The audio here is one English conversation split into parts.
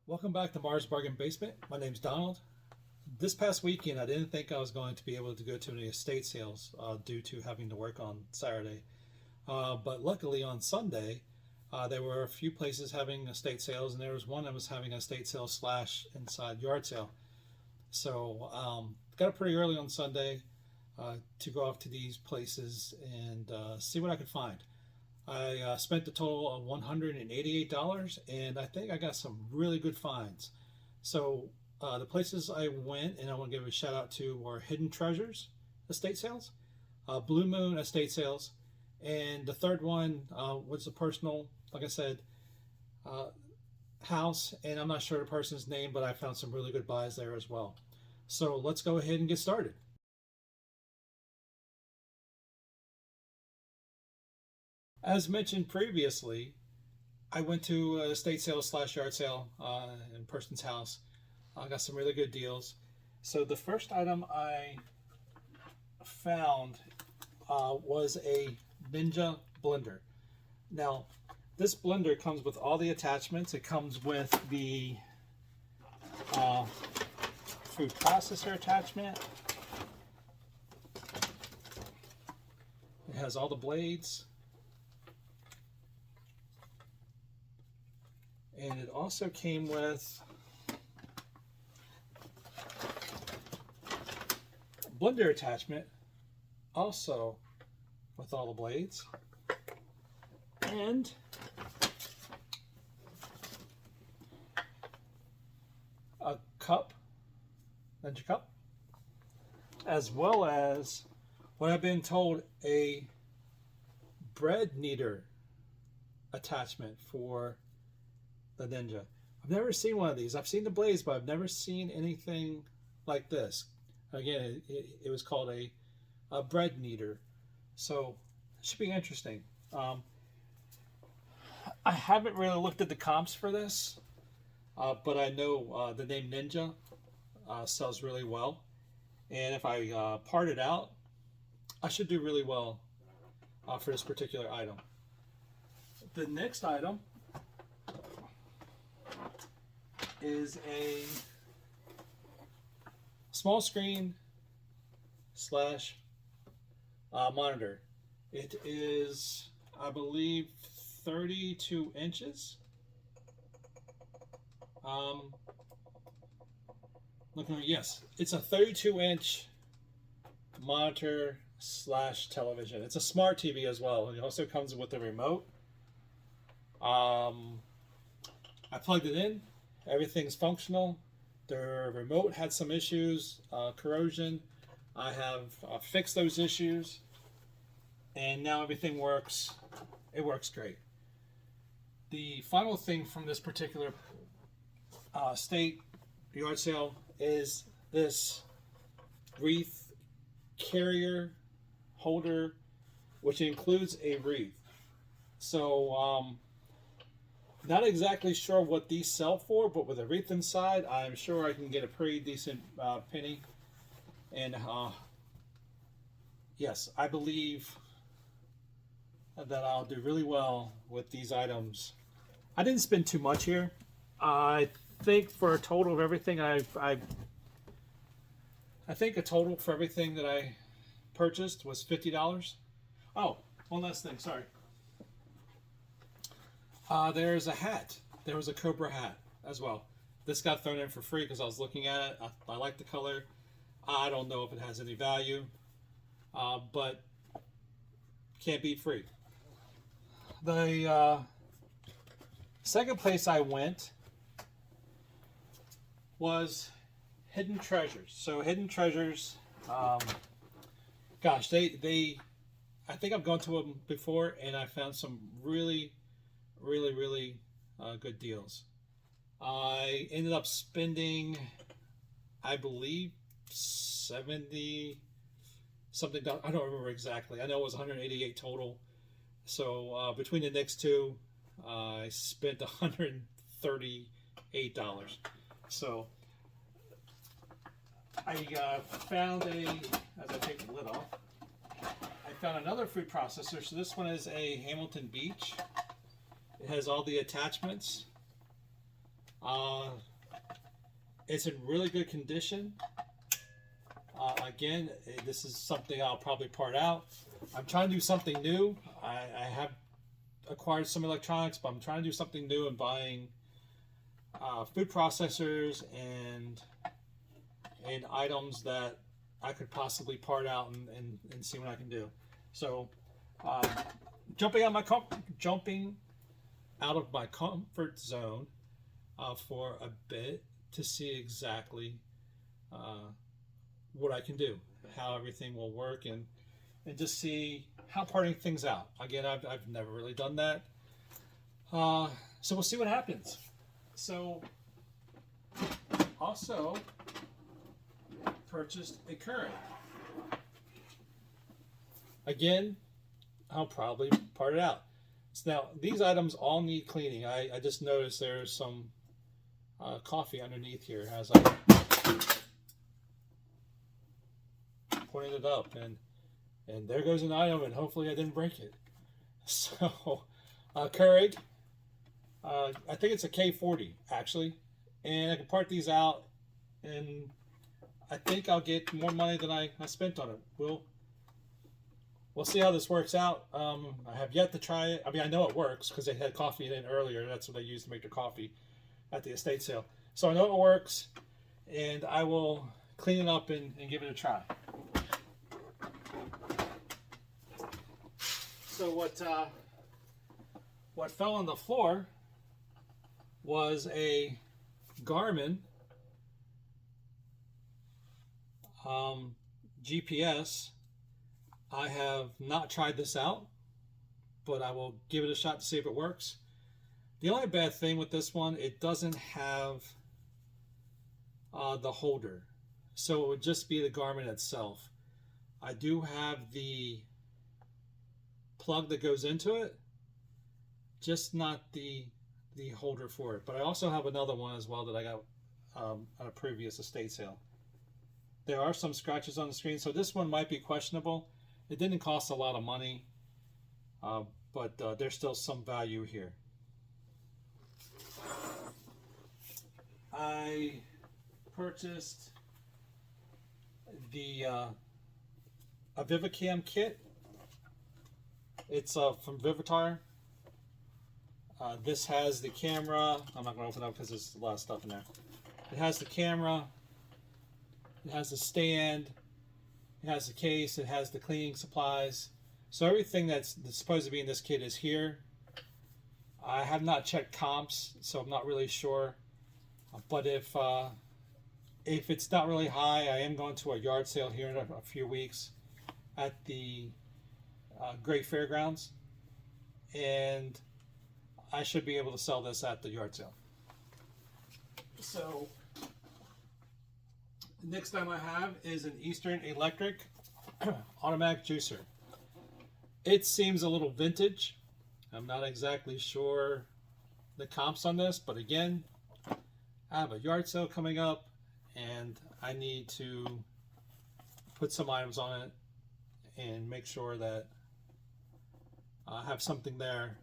Welcome back to Mars Bargain Basement. My name's Donald. This past weekend, I didn't think I was going to be able to go to any estate sales due to having to work on Saturday. But luckily on Sunday, there were a few places having estate sales, and there was one that was having a estate sale slash inside yard sale. So got up pretty early on Sunday to go off to these places and see what I could find. I spent a total of $188, and I think I got some really good finds. So the places I went, and I want to give a shout out to, were Hidden Treasures estate sales, Blue Moon estate sales, and the third one was a personal, like I said, uh, house, and I'm not sure the person's name, but I found some really good buys there as well. So let's go ahead and get started. As mentioned previously, I went to a estate sale slash yard sale in a person's house. I got some really good deals. So the first item I found was a Ninja blender. Now, this blender comes with all the attachments. It comes with the uh, food processor attachment. It has all the blades. And it also came with a blender attachment, also with all the blades, and a cup, Ninja cup, as well as what I've been told, a bread kneader attachment for the Ninja. I've never seen one of these. I've seen the blades, but I've never seen anything like this. Again, it was called a bread kneader. So it should be interesting. I haven't really looked at the comps for this, but I know the name Ninja sells really well. And if I part it out, I should do really well for this particular item. The next item is a small screen slash monitor. It is, I believe, 32 inches. Looking, yes, it's a 32-inch monitor slash television. It's a smart TV as well. It also comes with a remote. I plugged it in. Everything's functional. The remote had some issues, corrosion. I have fixed those issues, and now everything works. It works great. The final thing from this particular state yard sale is this wreath carrier holder, which includes a wreath. So not exactly sure what these sell for, but with a wreath inside, I'm sure I can get a pretty decent penny. And yes, I believe that I'll do really well with these items. I didn't spend too much here. I think for a total of everything I think a total for everything that I purchased was $50. Oh, one last thing, sorry. There's a hat. There was a Cobra hat as well. This got thrown in for free because I was looking at it. I like the color. I don't know if it has any value, but can't beat free. The second place I went was Hidden Treasures. So Hidden Treasures, gosh, they I think I've gone to them before, and I found some really good deals. I ended up spending, I believe, 70 something. I don't remember exactly. I know it was 188 total. So between the next two, I spent $138. So I found as I take the lid off, I found another food processor. So this one is a Hamilton Beach. It has all the attachments. Uh, it's in really good condition. Again, this is something I'll probably part out. I'm trying to do something new. I have acquired some electronics, but I'm trying to do something new and buying food processors and items that I could possibly part out and see what I can do. So, jumping out of my comfort zone for a bit to see exactly what I can do, how everything will work, and just see how parting things out. Again, I've never really done that. So we'll see what happens. So, also purchased a Keurig. Again, I'll probably part it out. So now, these items all need cleaning. I just noticed there's some coffee underneath here as I pointed it up, and there goes an item, and hopefully I didn't break it. So, Keurig, I think it's a K40 actually, and I can part these out, and I think I'll get more money than I spent on it. We'll see how this works out. I have yet to try it. I mean, I know it works because they had coffee in it earlier. That's what they used to make their coffee at the estate sale. So I know it works, and I will clean it up and give it a try. So what fell on the floor was a Garmin GPS. I have not tried this out, but I will give it a shot to see if it works. The only bad thing with this one, it doesn't have the holder, so it would just be the Garmin itself. I do have the plug that goes into it, just not the holder for it. But I also have another one as well that I got at a previous estate sale. There are some scratches on the screen, so this one might be questionable. It didn't cost a lot of money, but there's still some value here. I purchased the a Vivicam kit. It's from Vivitar. This has the camera. I'm not going to open it up because there's a lot of stuff in there. It has the camera. It has the stand. It has the case. It has the cleaning supplies. So everything that's supposed to be in this kit is here. I have not checked comps, so I'm not really sure. But if it's not really high, I am going to a yard sale here in a few weeks at the Great Fairgrounds, and I should be able to sell this at the yard sale. So next time I have is an Eastern Electric automatic juicer. It seems a little vintage. I'm not exactly sure the comps on this, but again, I have a yard sale coming up and I need to put some items on it and make sure that I have something there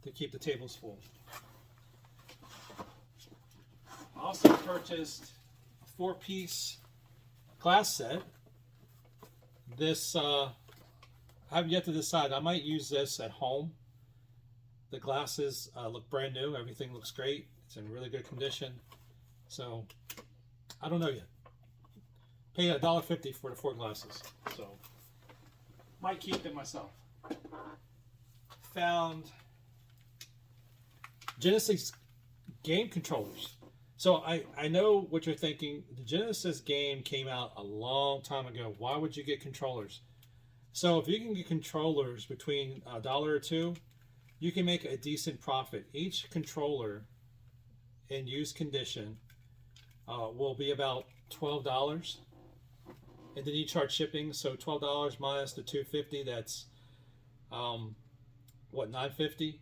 to keep the tables full. I also purchased a 4-piece glass set. This, I have yet to decide. I might use this at home. The glasses look brand new. Everything looks great. It's in really good condition. So, I don't know yet. Paid $1.50 for the 4 glasses. So, might keep them myself. Found Genesis game controllers. So I know what you're thinking. The Genesis game came out a long time ago. Why would you get controllers? So if you can get controllers between $1 or $2, you can make a decent profit. Each controller in used condition will be about $12, and then you charge shipping. So $12 minus the $2.50, that's what, $9.50?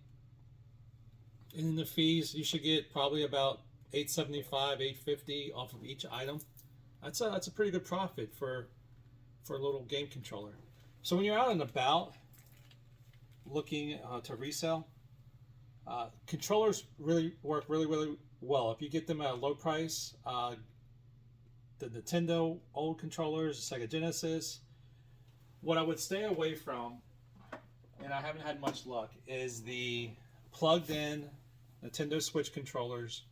And then the fees, you should get probably about $8.75, $8.50 off of each item. That's a pretty good profit for a little game controller. So when you're out and about looking to resell, controllers really work really well. If you get them at a low price, the Nintendo old controllers, the Sega Genesis. What I would stay away from, and I haven't had much luck, is the plugged-in Nintendo Switch controllers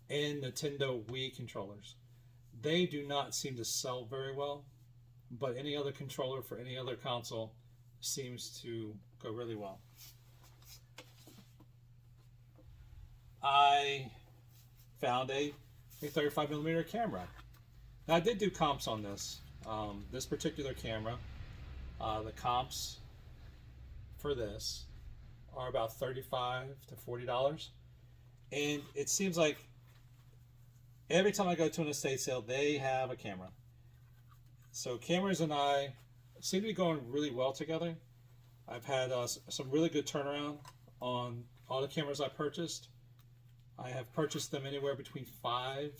and Nintendo Wii controllers. They do not seem to sell very well, but any other controller for any other console seems to go really well. I found a 35mm camera. Now, I did do comps on this. This particular camera, the comps for this are about $35 to $40. And it seems like every time I go to an estate sale, they have a camera. So cameras and I seem to be going really well together. I've had some really good turnaround on all the cameras I purchased. I have purchased them anywhere between $5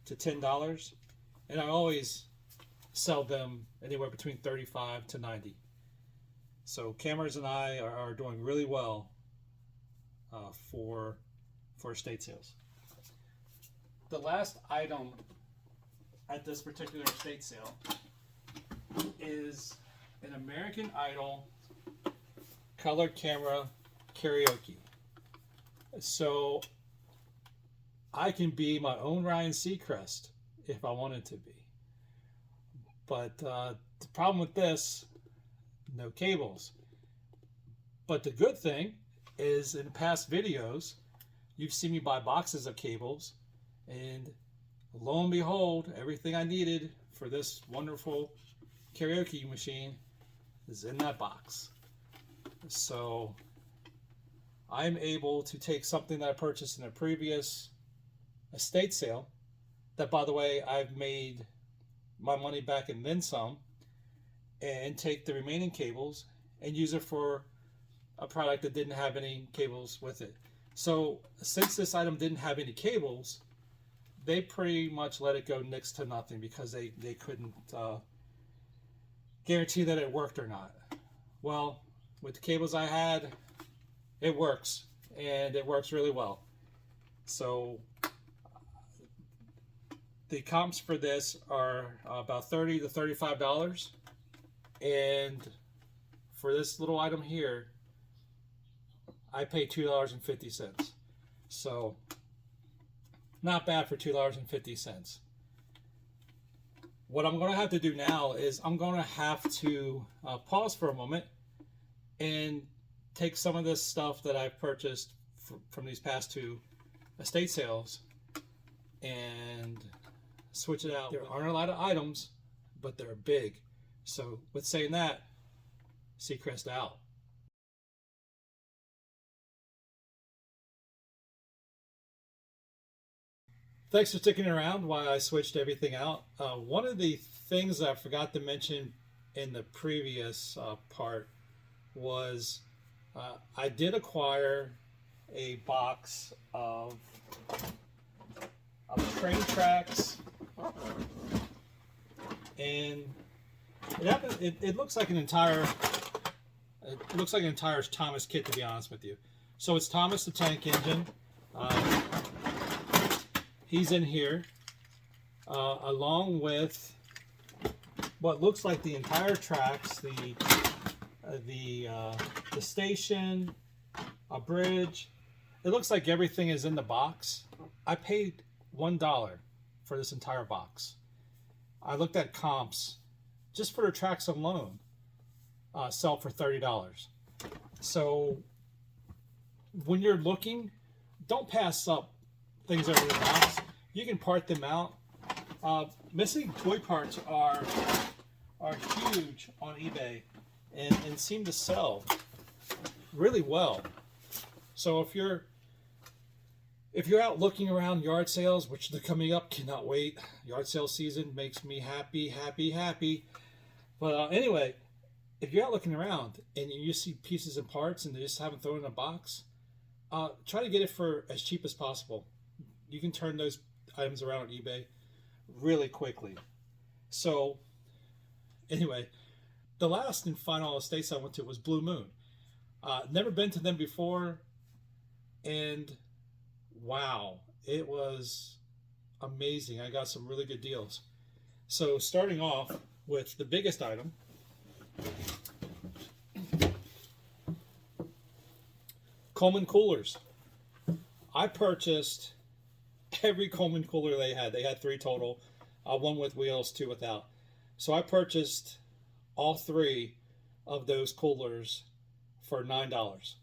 to $10, and I always sell them anywhere between $35 to $90. So cameras and I are doing really well for estate sales. The last item at this particular estate sale is an American Idol color camera karaoke. So I can be my own Ryan Seacrest if I wanted to be. But the problem with this, no cables. But the good thing is in past videos, you've seen me buy boxes of cables, and lo and behold, everything I needed for this wonderful karaoke machine is in that box. So I'm able to take something that I purchased in a previous estate sale, that, by the way, I've made my money back and then some, and take the remaining cables and use it for a product that didn't have any cables with it. So since this item didn't have any cables, they pretty much let it go next to nothing because they couldn't guarantee that it worked or not. Well, with the cables I had, it works, and it works really well. So the comps for this are about $30 to $35, and for this little item here, I pay $2.50. So not bad for $2.50. What I'm going to have to do now is I'm going to have to pause for a moment and take some of this stuff that I've purchased from these past two estate sales and switch it out. There aren't a lot of items, but they're big. So with saying that, Seacrest out. Thanks for sticking around while I switched everything out. One of the things that I forgot to mention in the previous part was I did acquire a box of train tracks, and it looks like an entire Thomas kit, to be honest with you. So it's Thomas the Tank Engine. He's in here, along with what looks like the entire tracks, the station, a bridge. It looks like everything is in the box. I paid $1 for this entire box. I looked at comps just for the tracks alone, sell for $30. So when you're looking, don't pass up things that are in the box. You can part them out. Missing toy parts are huge on eBay and seem to sell really well. So if you're out looking around yard sales, which they're coming up, cannot wait. Yard sale season makes me happy. But anyway, if you're out looking around and you see pieces and parts and they just haven't thrown in a box, try to get it for as cheap as possible. You can turn those items around on eBay really quickly. So anyway, the last and final estate I went to was Blue Moon. Never been to them before, and wow, it was amazing. I got some really good deals. So starting off with the biggest item, Coleman coolers. I purchased every Coleman cooler they had. They had 3 total, one with wheels, 2 without. So I purchased all 3 of those coolers for $9.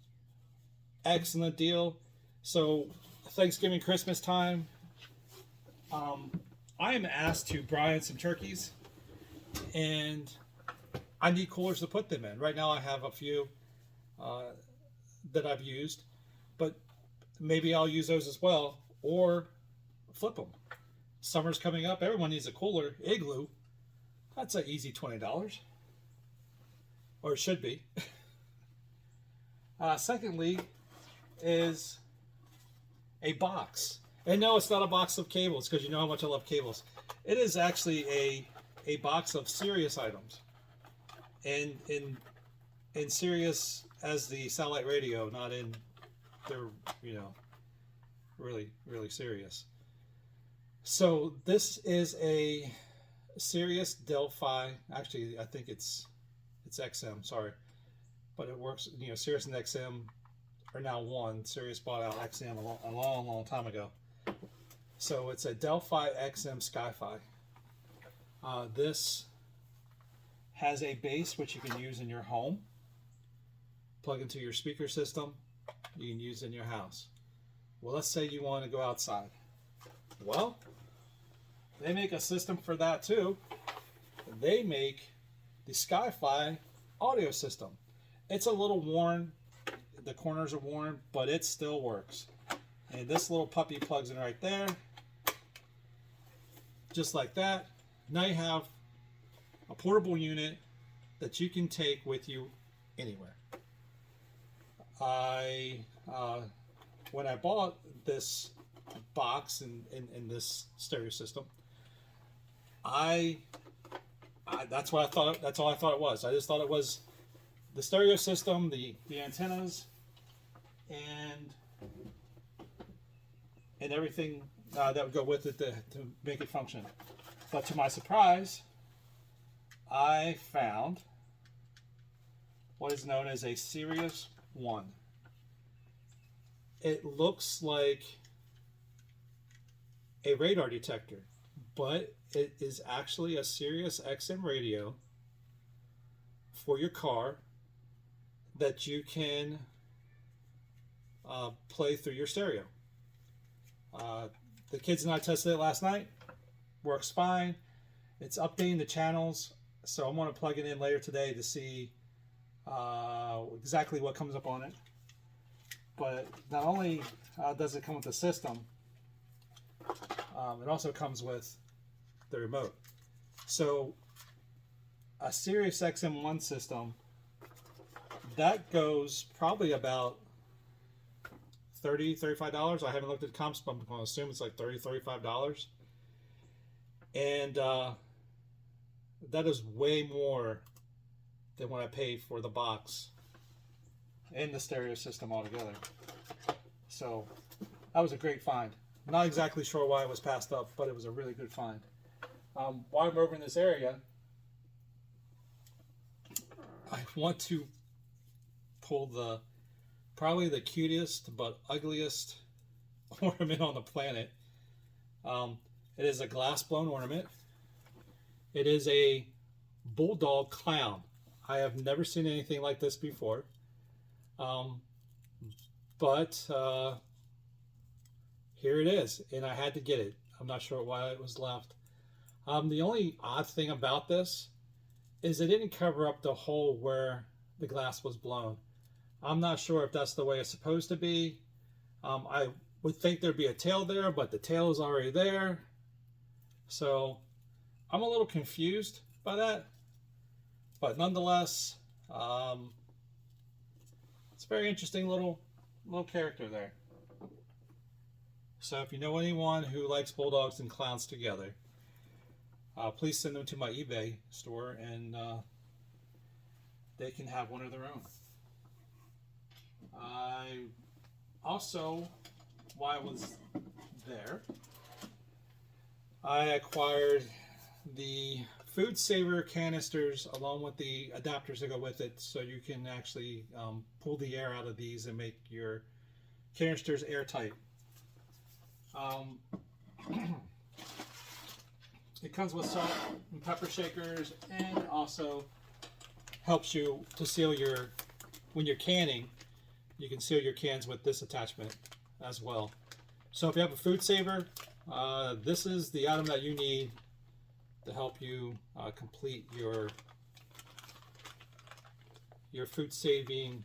Excellent deal. So Thanksgiving, Christmas time, I am asked to brine some turkeys, and I need coolers to put them in. Right now I have a few that I've used, but maybe I'll use those as well, or flip them. Summer's coming up. Everyone needs a cooler. Igloo, that's an easy $20, or it should be. Secondly is a box. And no, it's not a box of cables, because you know how much I love cables. It is actually a box of Sirius items. And in Sirius as the satellite radio, not in their, really, really serious. So this is a Sirius Delphi. Actually, I think it's XM, sorry. But it works, Sirius and XM are now one. Sirius bought out XM a long time ago. So it's a Delphi XM Sky-Fi. This has a base which you can use in your home, plug into your speaker system, you can use in your house. Well, let's say you want to go outside. Well, they make a system for that too. They make the Sky-Fi audio system. It's a little worn, the corners are worn, but it still works. And this little puppy plugs in right there, just like that. Now you have a portable unit that you can take with you anywhere. When I bought this box in this stereo system, that's what I thought. That's all I thought it was. I just thought it was the stereo system, the antennas, and everything that would go with it to make it function. But to my surprise, I found what is known as a Sirius One. It looks like a radar detector, but it is actually a Sirius XM radio for your car that you can play through your stereo. The kids and I tested it last night. Works fine. It's updating the channels, so I'm going to plug it in later today to see exactly what comes up on it. But not only does it come with the system, it also comes with the remote. So a Sirius XM1 system, that goes probably about $30, $35. I haven't looked at the comps, but I'm going to assume it's like $30, $35. And that is way more than what I paid for the box and the stereo system altogether. So that was a great find. Not exactly sure why it was passed up, but it was a really good find. While I'm over in this area, I want to pull probably the cutest but ugliest ornament on the planet. It is a glass blown ornament. It is a bulldog clown. I have never seen anything like this before. But here it is, and I had to get it. I'm not sure why it was left. The only odd thing about this is it didn't cover up the hole where the glass was blown. I'm not sure if that's the way it's supposed to be. I would think there'd be a tail there, but the tail is already there. So I'm a little confused by that. But nonetheless, it's a very interesting little character there. So if you know anyone who likes bulldogs and clowns together, please send them to my eBay store, and they can have one of their own. I also, while I was there, I acquired the Food Saver canisters along with the adapters that go with it, so you can actually pull the air out of these and make your canisters airtight. It comes with salt and pepper shakers, and also helps you to seal your, when you're canning, you can seal your cans with this attachment as well. So if you have a Food Saver, this is the item that you need to help you complete your food saving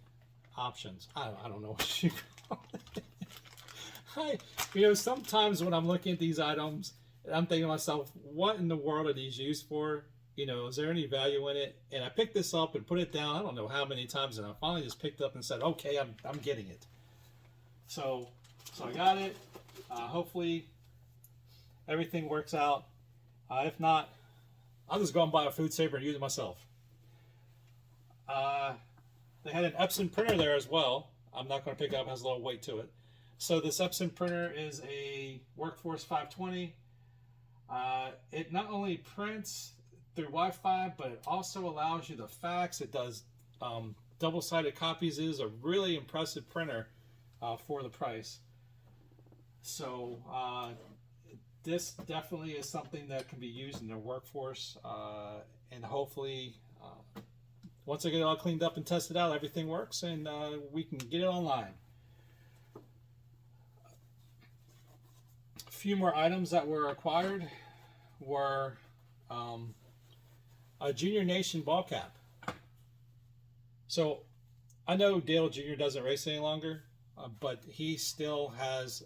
options. I don't know what you call it. Sometimes when I'm looking at these items, I'm thinking to myself, what in the world are these used for? Is there any value in it? And I picked this up and put it down, I don't know how many times, and I finally just picked up and said, okay, I'm getting it. So I got it. Hopefully everything works out. If not, I'll just go and buy a Food Saver and use it myself. They had an Epson printer there as well. I'm not going to pick it up, it has a little weight to it. So this Epson printer is a Workforce 520. It not only prints through Wi-Fi, but it also allows you to fax. It does double-sided copies. It is a really impressive printer for the price. So this definitely is something that can be used in their workforce, and hopefully once I get it all cleaned up and tested out, everything works, and we can get it online. A few more items that were acquired were a Junior Nation ball cap. So I know Dale Jr. doesn't race any longer, but he still has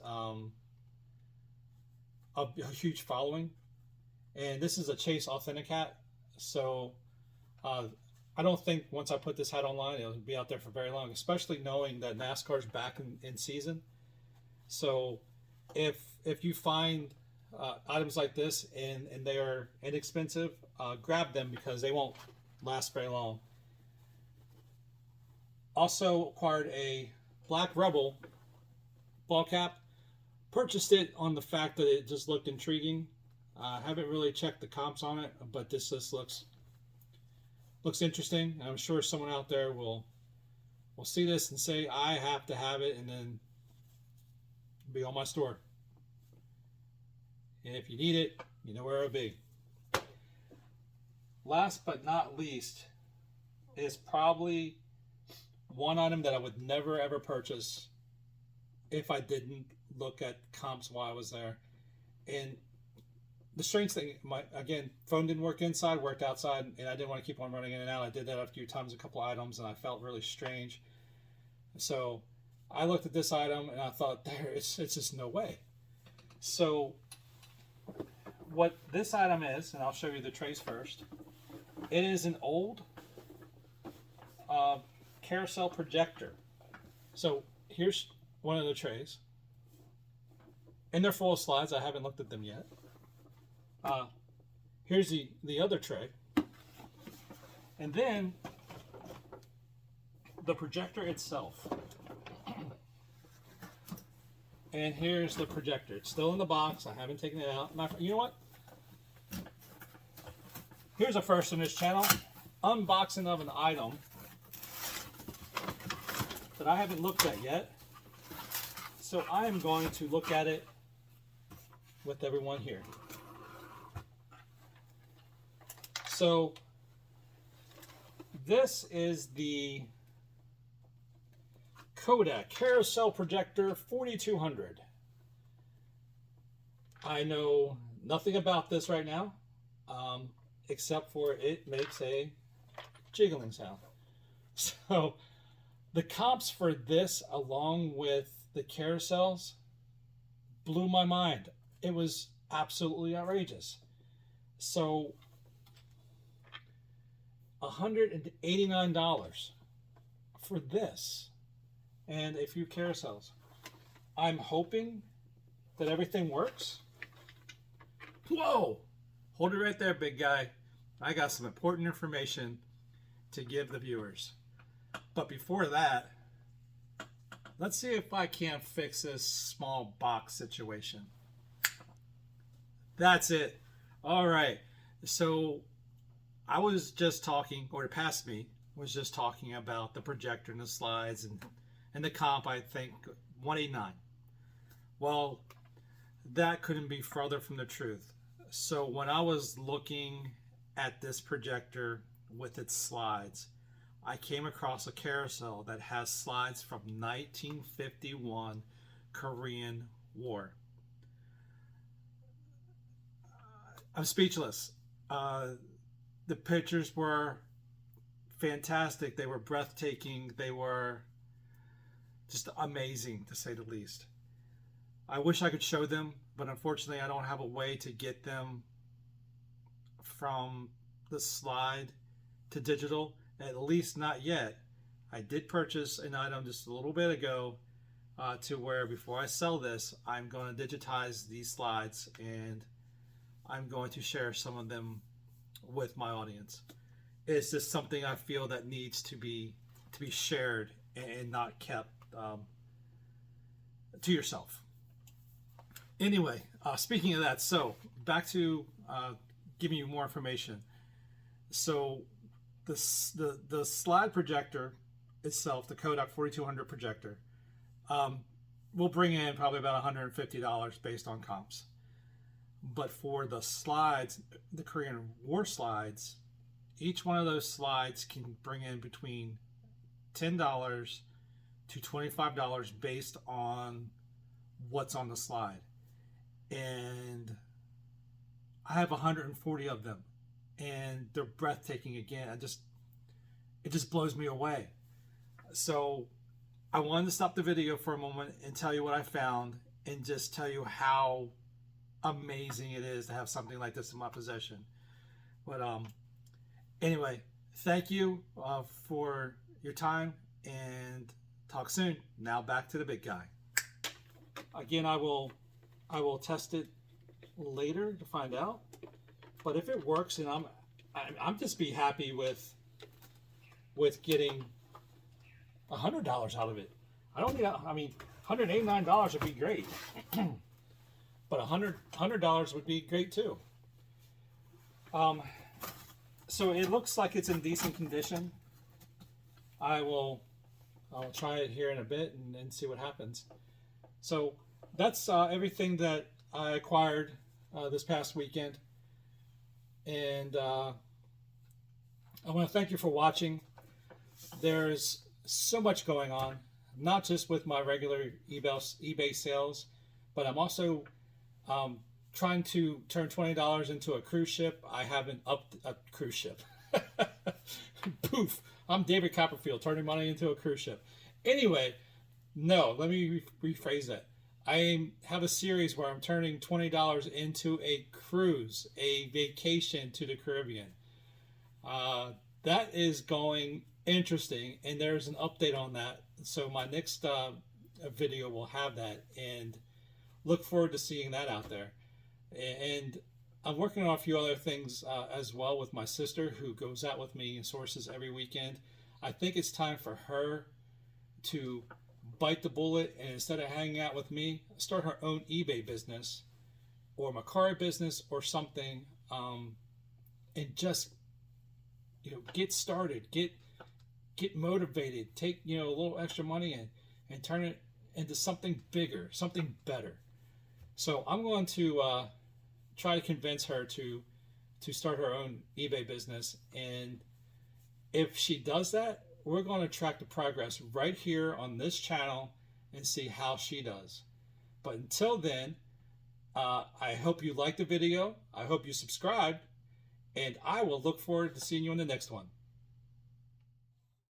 a huge following, and this is a Chase Authentic hat. So I don't think once I put this hat online, it'll be out there for very long, especially knowing that NASCAR's back in season. So if you find items like this and they are inexpensive, grab them because they won't last very long. Also acquired a Black Rebel ball cap. Purchased it on the fact that it just looked intriguing. Haven't really checked the comps on it, but this just looks interesting. I'm sure someone out there will see this and say, I have to have it, and then be on my store. And if you need it, you know where it'll be. Last but not least is probably one item that I would never ever purchase if I didn't look at comps while I was there. And the strange thing, again, phone didn't work inside, worked outside, and I didn't want to keep on running in and out. I did that a few times, a couple items, and I felt really strange. So I looked at this item and I thought, it's just no way. So what this item is, and I'll show you the trays first. It is an old carousel projector. So here's one of the trays, and they're full of slides. I haven't looked at them yet. Here's the other tray, and then the projector itself. And here's the projector. It's still in the box. I haven't taken it out. You know what? Here's a first in this channel. Unboxing of an item that I haven't looked at yet. So I am going to look at it with everyone here. So this is the Kodak Carousel Projector 4200. I know nothing about this right now, except for it makes a jiggling sound. So the comps for this, along with the carousels, blew my mind. It was absolutely outrageous. So $189 for this and a few carousels. I'm hoping that everything works. Whoa! Hold it right there, big guy. I got some important information to give the viewers. But before that, let's see if I can't fix this small box situation. That's it. All right. So I was just talking, or past me was just talking about the projector and the slides and the comp. I think 189. Well, that couldn't be further from the truth. So when I was looking at this projector with its slides, I came across a carousel that has slides from 1951 Korean War. I'm speechless. The pictures were fantastic. They were breathtaking. They were just amazing, to say the least. I wish I could show them, but unfortunately I don't have a way to get them from the slide to digital, at least not yet. I did purchase an item just a little bit ago to where before I sell this, I'm going to digitize these slides and I'm going to share some of them with my audience. It's just something I feel that needs to be shared and not kept to yourself. Anyway, speaking of that, so back to giving you more information. So the slide projector itself, the Kodak 4200 projector, will bring in probably about $150 based on comps. But for the slides, the Korean War slides, each one of those slides can bring in between $10 to $25 based on what's on the slide. And I have 140 of them, and they're breathtaking again. It just blows me away. So I wanted to stop the video for a moment and tell you what I found and just tell you how amazing it is to have something like this in my possession. But anyway, thank you for your time, and talk soon. Now back to the big guy. Again, I will test it later to find out. But if it works, and I'm just be happy with getting $100 out of it. I don't need. I mean, $189 would be great. But $100 would be great too. So it looks like it's in decent condition. I'll try it here in a bit and see what happens. So that's everything that I acquired this past weekend. And I want to thank you for watching. There's so much going on, not just with my regular eBay sales, but I'm also trying to turn $20 into a cruise ship. I haven't upped a cruise ship. Poof! I'm David Copperfield, turning money into a cruise ship. Anyway, no, let me rephrase that. I have a series where I'm turning $20 into a cruise, a vacation to the Caribbean. That is going interesting, and there's an update on that. So my next video will have that, and look forward to seeing that out there. And I'm working on a few other things as well with my sister, who goes out with me and sources every weekend. I think it's time for her to bite the bullet, and instead of hanging out with me, start her own eBay business or Mercari business or something, and just get started, get motivated, take a little extra money and turn it into something bigger, something better. So I'm going to try to convince her to start her own eBay business, and if she does that, we're going to track the progress right here on this channel and see how she does. But until then, I hope you liked the video. I hope you subscribed, and I will look forward to seeing you in the next one.